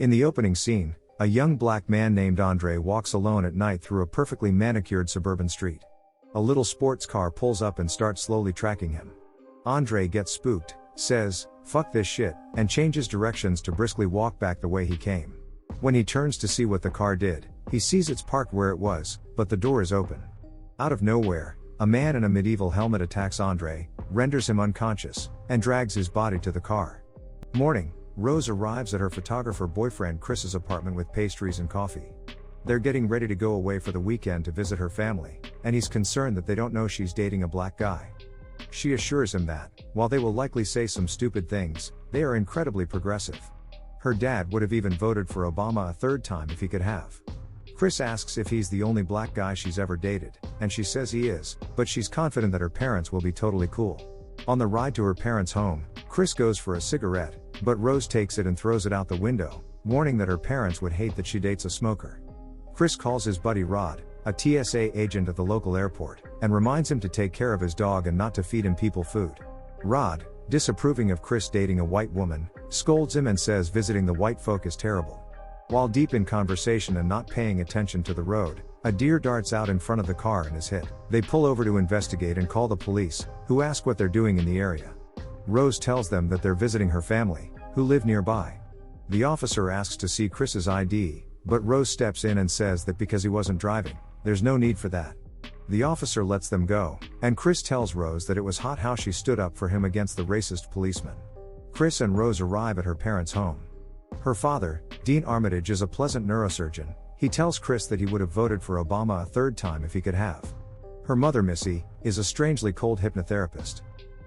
In the opening scene, a young black man named Andre walks alone at night through a perfectly manicured suburban street. A little sports car pulls up and starts slowly tracking him. Andre gets spooked, says, "Fuck this shit," and changes directions to briskly walk back the way he came. When he turns to see what the car did, he sees it's parked where it was, but the door is open. Out of nowhere, a man in a medieval helmet attacks Andre, renders him unconscious, and drags his body to the car. Morning, Rose arrives at her photographer boyfriend Chris's apartment with pastries and coffee. They're getting ready to go away for the weekend to visit her family, and he's concerned that they don't know she's dating a black guy. She assures him that, while they will likely say some stupid things, they are incredibly progressive. Her dad would have even voted for Obama a third time if he could have. Chris asks if he's the only black guy she's ever dated, and she says he is, but she's confident that her parents will be totally cool. On the ride to her parents' home, Chris goes for a cigarette, but Rose takes it and throws it out the window, warning that her parents would hate that she dates a smoker. Chris calls his buddy Rod, a TSA agent at the local airport, and reminds him to take care of his dog and not to feed him people food. Rod, disapproving of Chris dating a white woman, scolds him and says visiting the white folk is terrible. While deep in conversation and not paying attention to the road, a deer darts out in front of the car and is hit. They pull over to investigate and call the police, who ask what they're doing in the area. Rose tells them that they're visiting her family, who live nearby. The officer asks to see Chris's ID, but Rose steps in and says that because he wasn't driving, there's no need for that. The officer lets them go, and Chris tells Rose that it was hot how she stood up for him against the racist policeman. Chris and Rose arrive at her parents' home. Her father, Dean Armitage, is a pleasant neurosurgeon. He tells Chris that he would have voted for Obama a third time if he could have. Her mother, Missy, is a strangely cold hypnotherapist.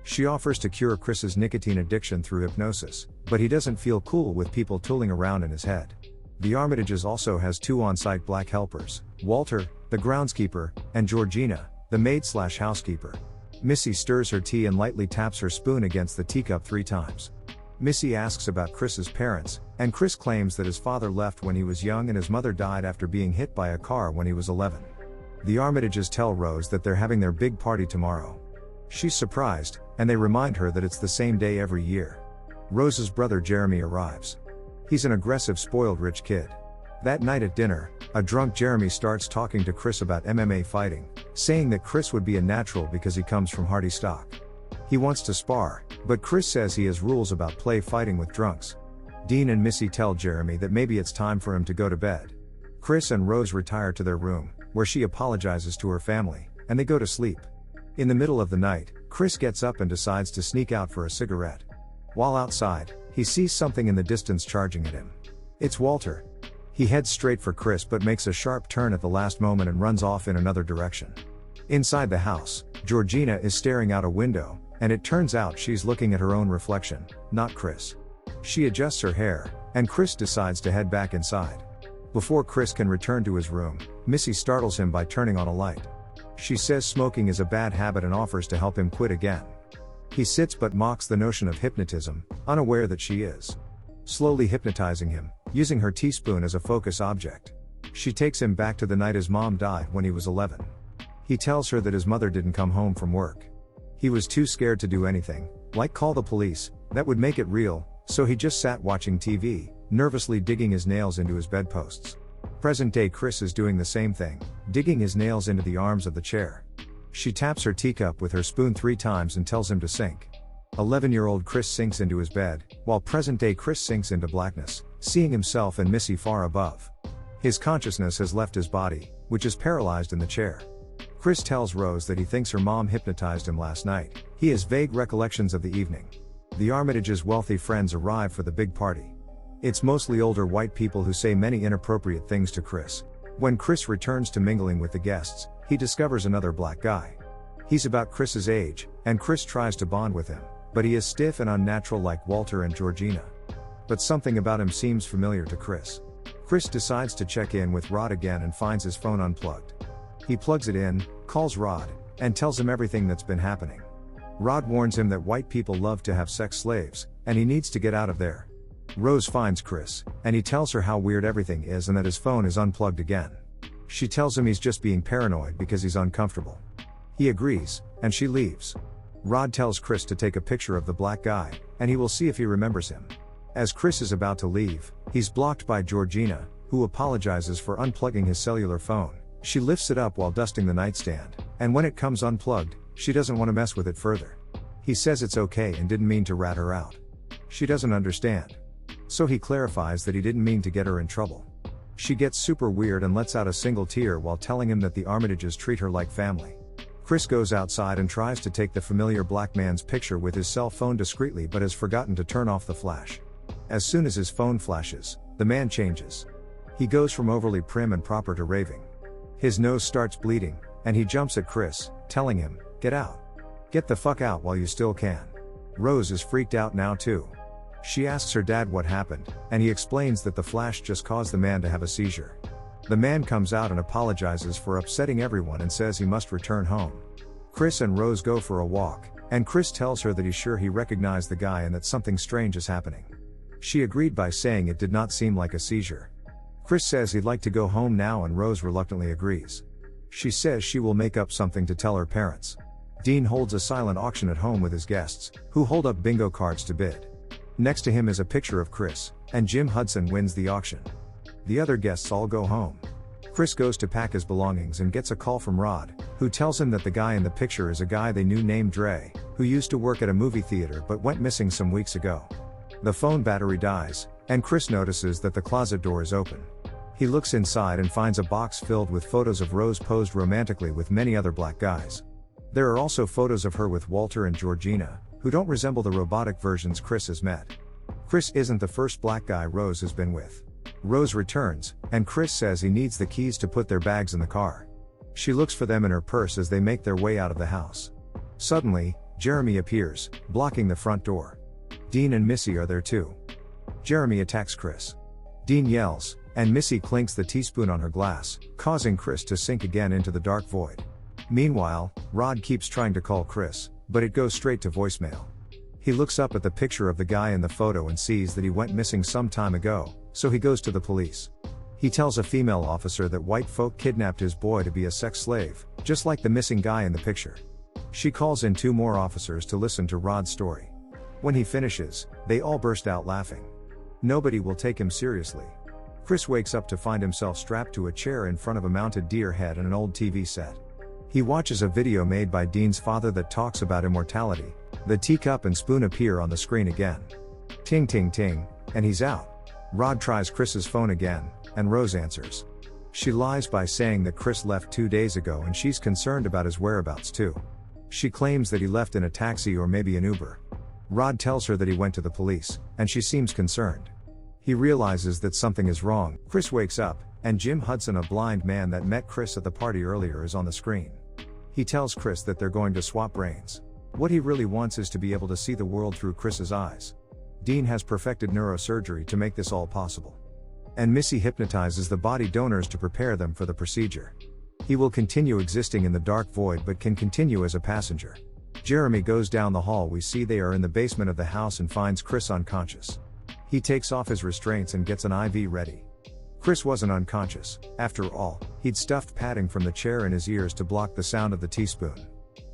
She offers to cure Chris's nicotine addiction through hypnosis, but he doesn't feel cool with people tooling around in his head. The Armitages also has two on-site black helpers, Walter, the groundskeeper, and Georgina, the maid/housekeeper. Missy stirs her tea and lightly taps her spoon against the teacup 3 times. Missy asks about Chris's parents, and Chris claims that his father left when he was young and his mother died after being hit by a car when he was 11. The Armitages tell Rose that they're having their big party tomorrow. She's surprised, and they remind her that it's the same day every year. Rose's brother Jeremy arrives. He's an aggressive, spoiled rich kid. That night at dinner, a drunk Jeremy starts talking to Chris about MMA fighting, saying that Chris would be a natural because he comes from hardy stock. He wants to spar, but Chris says he has rules about play fighting with drunks. Dean and Missy tell Jeremy that maybe it's time for him to go to bed. Chris and Rose retire to their room, where she apologizes to her family, and they go to sleep. In the middle of the night, Chris gets up and decides to sneak out for a cigarette. While outside, he sees something in the distance charging at him. It's Walter. He heads straight for Chris but makes a sharp turn at the last moment and runs off in another direction. Inside the house, Georgina is staring out a window, and it turns out she's looking at her own reflection, not Chris. She adjusts her hair, and Chris decides to head back inside. Before Chris can return to his room, Missy startles him by turning on a light. She says smoking is a bad habit and offers to help him quit again. He sits but mocks the notion of hypnotism, unaware that she is slowly hypnotizing him, using her teaspoon as a focus object. She takes him back to the night his mom died when he was 11. He tells her that his mother didn't come home from work. He was too scared to do anything, like call the police, that would make it real, so he just sat watching TV, nervously digging his nails into his bedposts. Present-day Chris is doing the same thing, digging his nails into the arms of the chair. She taps her teacup with her spoon 3 times and tells him to sink. 11-year-old Chris sinks into his bed, while present-day Chris sinks into blackness, seeing himself and Missy far above. His consciousness has left his body, which is paralyzed in the chair. Chris tells Rose that he thinks her mom hypnotized him last night. He has vague recollections of the evening. The Armitages' wealthy friends arrive for the big party. It's mostly older white people who say many inappropriate things to Chris. When Chris returns to mingling with the guests, he discovers another black guy. He's about Chris's age, and Chris tries to bond with him, but he is stiff and unnatural like Walter and Georgina. But something about him seems familiar to Chris. Chris decides to check in with Rod again and finds his phone unplugged. He plugs it in, calls Rod, and tells him everything that's been happening. Rod warns him that white people love to have sex slaves, and he needs to get out of there. Rose finds Chris, and he tells her how weird everything is and that his phone is unplugged again. She tells him he's just being paranoid because he's uncomfortable. He agrees, and she leaves. Rod tells Chris to take a picture of the black guy, and he will see if he remembers him. As Chris is about to leave, he's blocked by Georgina, who apologizes for unplugging his cellular phone. She lifts it up while dusting the nightstand, and when it comes unplugged, she doesn't want to mess with it further. He says it's okay and didn't mean to rat her out. She doesn't understand. So he clarifies that he didn't mean to get her in trouble. She gets super weird and lets out a single tear while telling him that the Armitages treat her like family. Chris goes outside and tries to take the familiar black man's picture with his cell phone discreetly but has forgotten to turn off the flash. As soon as his phone flashes, the man changes. He goes from overly prim and proper to raving. His nose starts bleeding, and he jumps at Chris, telling him, "Get out. Get the fuck out while you still can." Rose is freaked out now too. She asks her dad what happened, and he explains that the flash just caused the man to have a seizure. The man comes out and apologizes for upsetting everyone and says he must return home. Chris and Rose go for a walk, and Chris tells her that he's sure he recognized the guy and that something strange is happening. She agreed by saying it did not seem like a seizure. Chris says he'd like to go home now and Rose reluctantly agrees. She says she will make up something to tell her parents. Dean holds a silent auction at home with his guests, who hold up bingo cards to bid. Next to him is a picture of Chris, and Jim Hudson wins the auction. The other guests all go home. Chris goes to pack his belongings and gets a call from Rod, who tells him that the guy in the picture is a guy they knew named Dre, who used to work at a movie theater but went missing some weeks ago. The phone battery dies, and Chris notices that the closet door is open. He looks inside and finds a box filled with photos of Rose posed romantically with many other black guys. There are also photos of her with Walter and Georgina, who don't resemble the robotic versions Chris has met. Chris isn't the first black guy Rose has been with. Rose returns, and Chris says he needs the keys to put their bags in the car. She looks for them in her purse as they make their way out of the house. Suddenly, Jeremy appears, blocking the front door. Dean and Missy are there too. Jeremy attacks Chris. Dean yells, and Missy clinks the teaspoon on her glass, causing Chris to sink again into the dark void. Meanwhile, Rod keeps trying to call Chris, but it goes straight to voicemail. He looks up at the picture of the guy in the photo and sees that he went missing some time ago, so he goes to the police. He tells a female officer that white folk kidnapped his boy to be a sex slave, just like the missing guy in the picture. She calls in 2 more officers to listen to Rod's story. When he finishes, they all burst out laughing. Nobody will take him seriously. Chris wakes up to find himself strapped to a chair in front of a mounted deer head and an old TV set. He watches a video made by Dean's father that talks about immortality. The teacup and spoon appear on the screen again. Ting ting ting, and he's out. Rod tries Chris's phone again, and Rose answers. She lies by saying that Chris left 2 days ago and she's concerned about his whereabouts too. She claims that he left in a taxi or maybe an Uber. Rod tells her that he went to the police, and she seems concerned. He realizes that something is wrong. Chris wakes up, and Jim Hudson, a blind man that met Chris at the party earlier, is on the screen. He tells Chris that they're going to swap brains. What he really wants is to be able to see the world through Chris's eyes. Dean has perfected neurosurgery to make this all possible. And Missy hypnotizes the body donors to prepare them for the procedure. He will continue existing in the dark void but can continue as a passenger. Jeremy goes down the hall. We see they are in the basement of the house and finds Chris unconscious. He takes off his restraints and gets an IV ready. Chris wasn't unconscious. After all, he'd stuffed padding from the chair in his ears to block the sound of the teaspoon.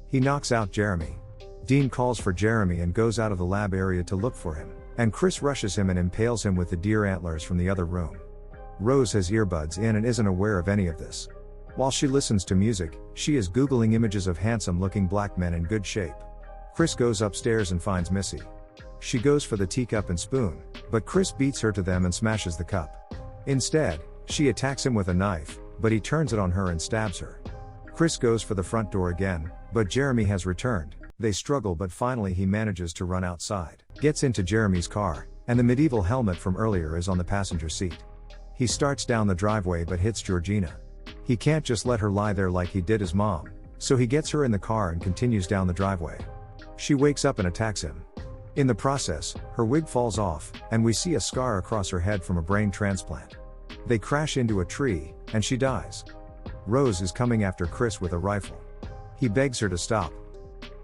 He knocks out Jeremy. Dean calls for Jeremy and goes out of the lab area to look for him, and Chris rushes him and impales him with the deer antlers from the other room. Rose has earbuds in and isn't aware of any of this. While she listens to music, she is Googling images of handsome-looking black men in good shape. Chris goes upstairs and finds Missy. She goes for the teacup and spoon, but Chris beats her to them and smashes the cup. Instead, she attacks him with a knife, but he turns it on her and stabs her. Chris goes for the front door again, but Jeremy has returned. They struggle, but finally he manages to run outside. Gets into Jeremy's car, and the medieval helmet from earlier is on the passenger seat. He starts down the driveway but hits Georgina. He can't just let her lie there like he did his mom, so he gets her in the car and continues down the driveway. She wakes up and attacks him. In the process, her wig falls off, and we see a scar across her head from a brain transplant. They crash into a tree, and she dies. Rose is coming after Chris with a rifle. He begs her to stop.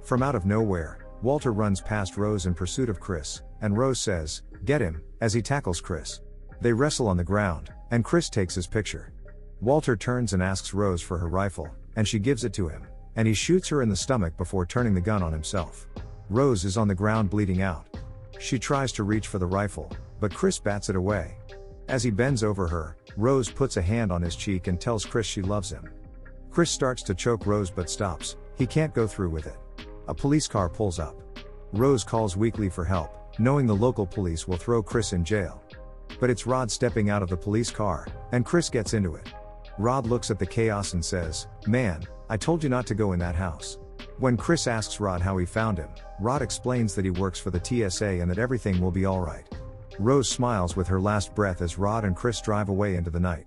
From out of nowhere, Walter runs past Rose in pursuit of Chris, and Rose says, "Get him," as he tackles Chris. They wrestle on the ground, and Chris takes his picture. Walter turns and asks Rose for her rifle, and she gives it to him, and he shoots her in the stomach before turning the gun on himself. Rose is on the ground bleeding out. She tries to reach for the rifle, but Chris bats it away. As he bends over her, Rose puts a hand on his cheek and tells Chris she loves him. Chris starts to choke Rose but stops, he can't go through with it. A police car pulls up. Rose calls weakly for help, knowing the local police will throw Chris in jail. But it's Rod stepping out of the police car, and Chris gets into it. Rod looks at the chaos and says, "Man, I told you not to go in that house." When Chris asks Rod how he found him, Rod explains that he works for the TSA and that everything will be alright. Rose smiles with her last breath as Rod and Chris drive away into the night.